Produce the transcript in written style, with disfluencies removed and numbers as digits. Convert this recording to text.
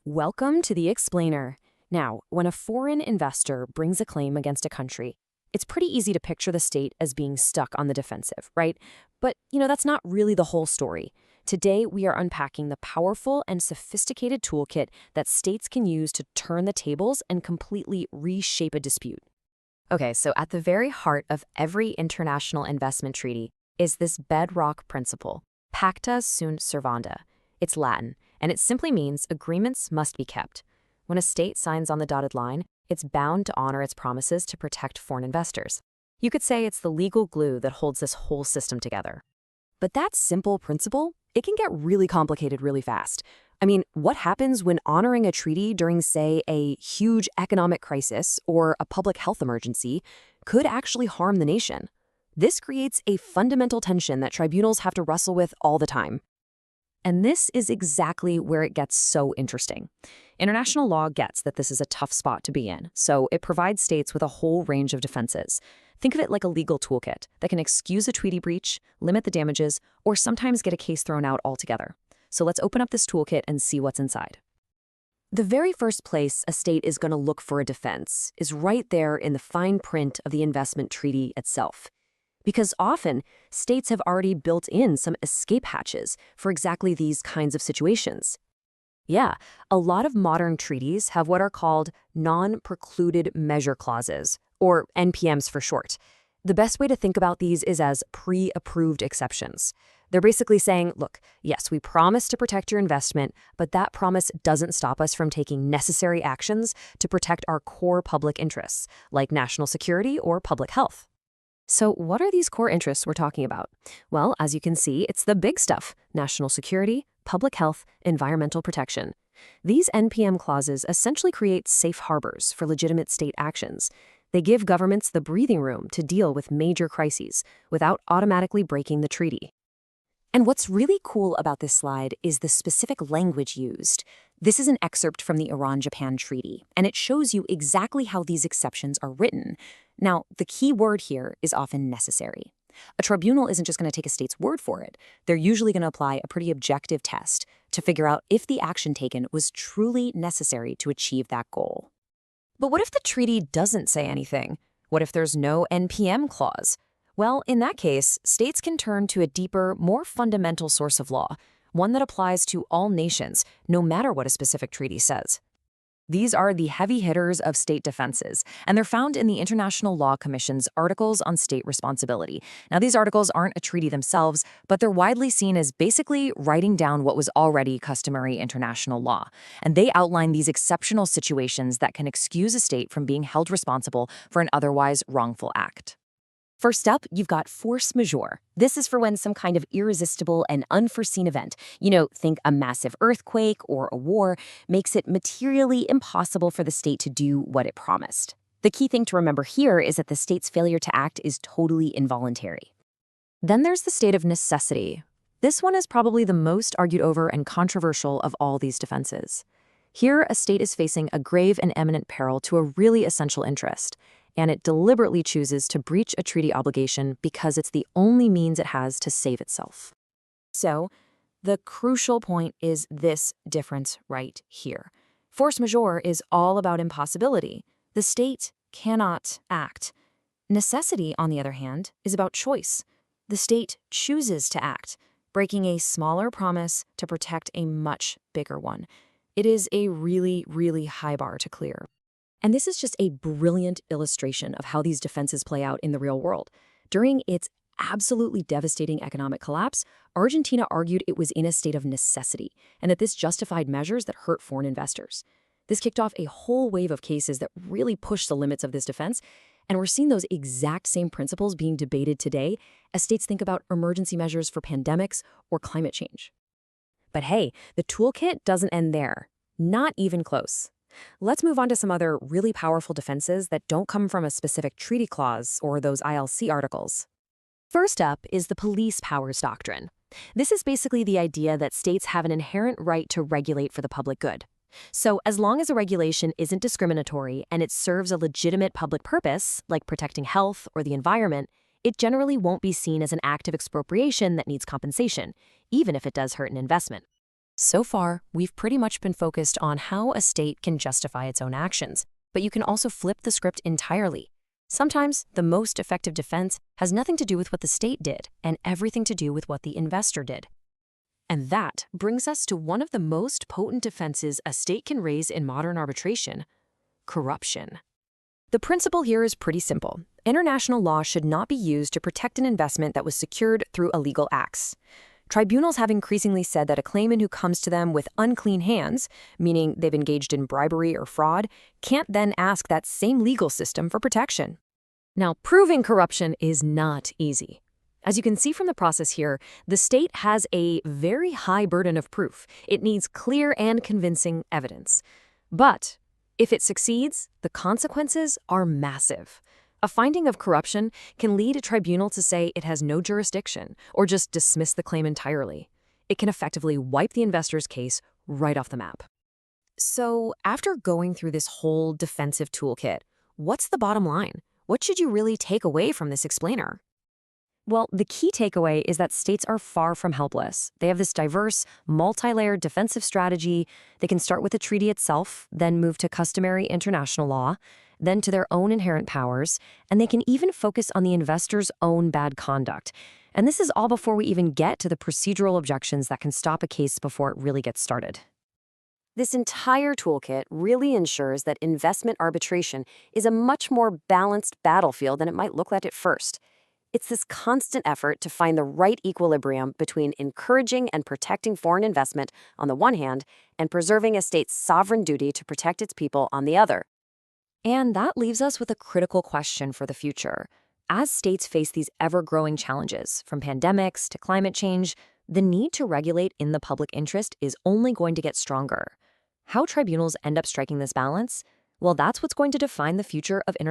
Welcome to the Explainer. Now, when a foreign investor brings a claim against a country, it's pretty easy to picture the state as being stuck on the defensive, right? But, that's not really the whole story. Today, we are unpacking the powerful and sophisticated toolkit that states can use to turn the tables and completely reshape a dispute. Okay, so at the very heart of every international investment treaty is this bedrock principle, pacta sunt servanda. It's Latin, and it simply means agreements must be kept. When a state signs on the dotted line, it's bound to honor its promises to protect foreign investors. You could say it's the legal glue that holds this whole system together. But that simple principle, it can get really complicated really fast. I mean, what happens when honoring a treaty during, say, a huge economic crisis or a public health emergency could actually harm the nation? This creates a fundamental tension that tribunals have to wrestle with all the time. And this is exactly where it gets so interesting. International law gets that this is a tough spot to be in, so it provides states with a whole range of defenses. Think of it like a legal toolkit that can excuse a treaty breach, limit the damages, or sometimes get a case thrown out altogether. So let's open up this toolkit and see what's inside. The very first place a state is going to look for a defense is right there in the fine print of the investment treaty itself. Because often, states have already built in some escape hatches for exactly these kinds of situations. Yeah, a lot of modern treaties have what are called non-precluded measure clauses, or NPMs for short. The best way to think about these is as pre-approved exceptions. They're basically saying, look, yes, we promise to protect your investment, but that promise doesn't stop us from taking necessary actions to protect our core public interests, like national security or public health. So what are these core interests we're talking about? Well, as you can see, it's the big stuff: national security, public health, environmental protection. These NPM clauses essentially create safe harbors for legitimate state actions. They give governments the breathing room to deal with major crises without automatically breaking the treaty. And what's really cool about this slide is the specific language used. This is an excerpt from the Iran-Japan Treaty, and it shows you exactly how these exceptions are written. Now, the key word here is often necessary. A tribunal isn't just going to take a state's word for it. They're usually going to apply a pretty objective test to figure out if the action taken was truly necessary to achieve that goal. But what if the treaty doesn't say anything? What if there's no NPM clause? Well, in that case, states can turn to a deeper, more fundamental source of law, one that applies to all nations, no matter what a specific treaty says. These are the heavy hitters of state defenses, and they're found in the International Law Commission's Articles on State Responsibility. Now, these articles aren't a treaty themselves, but they're widely seen as basically writing down what was already customary international law. And they outline these exceptional situations that can excuse a state from being held responsible for an otherwise wrongful act. First up, you've got force majeure. This is for when some kind of irresistible and unforeseen event, think a massive earthquake or a war, makes it materially impossible for the state to do what it promised. The key thing to remember here is that the state's failure to act is totally involuntary. Then there's the state of necessity. This one is probably the most argued over and controversial of all these defenses. Here, a state is facing a grave and imminent peril to a really essential interest, and it deliberately chooses to breach a treaty obligation because it's the only means it has to save itself. So, the crucial point is this difference right here. Force majeure is all about impossibility. The state cannot act. Necessity, on the other hand, is about choice. The state chooses to act, breaking a smaller promise to protect a much bigger one. It is a really, really high bar to clear. And this is just a brilliant illustration of how these defenses play out in the real world. During its absolutely devastating economic collapse, Argentina argued it was in a state of necessity, and that this justified measures that hurt foreign investors. This kicked off a whole wave of cases that really pushed the limits of this defense, and we're seeing those exact same principles being debated today as states think about emergency measures for pandemics or climate change. But hey, the toolkit doesn't end there. Not even close. Let's move on to some other really powerful defenses that don't come from a specific treaty clause or those ILC articles. First up is the police powers doctrine. This is basically the idea that states have an inherent right to regulate for the public good. So as long as a regulation isn't discriminatory and it serves a legitimate public purpose, like protecting health or the environment, it generally won't be seen as an act of expropriation that needs compensation, even if it does hurt an investment. So far, we've pretty much been focused on how a state can justify its own actions, but you can also flip the script entirely. Sometimes the most effective defense has nothing to do with what the state did and everything to do with what the investor did. And that brings us to one of the most potent defenses a state can raise in modern arbitration: corruption. The principle here is pretty simple. International law should not be used to protect an investment that was secured through illegal acts. Tribunals have increasingly said that a claimant who comes to them with unclean hands, meaning they've engaged in bribery or fraud, can't then ask that same legal system for protection. Now, proving corruption is not easy. As you can see from the process here, the state has a very high burden of proof. It needs clear and convincing evidence. But if it succeeds, the consequences are massive. A finding of corruption can lead a tribunal to say it has no jurisdiction or just dismiss the claim entirely. It can effectively wipe the investor's case right off the map. So, after going through this whole defensive toolkit, what's the bottom line? What should you really take away from this explainer? Well, the key takeaway is that states are far from helpless. They have this diverse, multi-layered defensive strategy. They can start with the treaty itself, then move to customary international law, then to their own inherent powers, and they can even focus on the investor's own bad conduct. And this is all before we even get to the procedural objections that can stop a case before it really gets started. This entire toolkit really ensures that investment arbitration is a much more balanced battlefield than it might look like at first. It's this constant effort to find the right equilibrium between encouraging and protecting foreign investment on the one hand and preserving a state's sovereign duty to protect its people on the other. And that leaves us with a critical question for the future. As states face these ever-growing challenges, from pandemics to climate change, the need to regulate in the public interest is only going to get stronger. How tribunals end up striking this balance? Well, that's what's going to define the future of international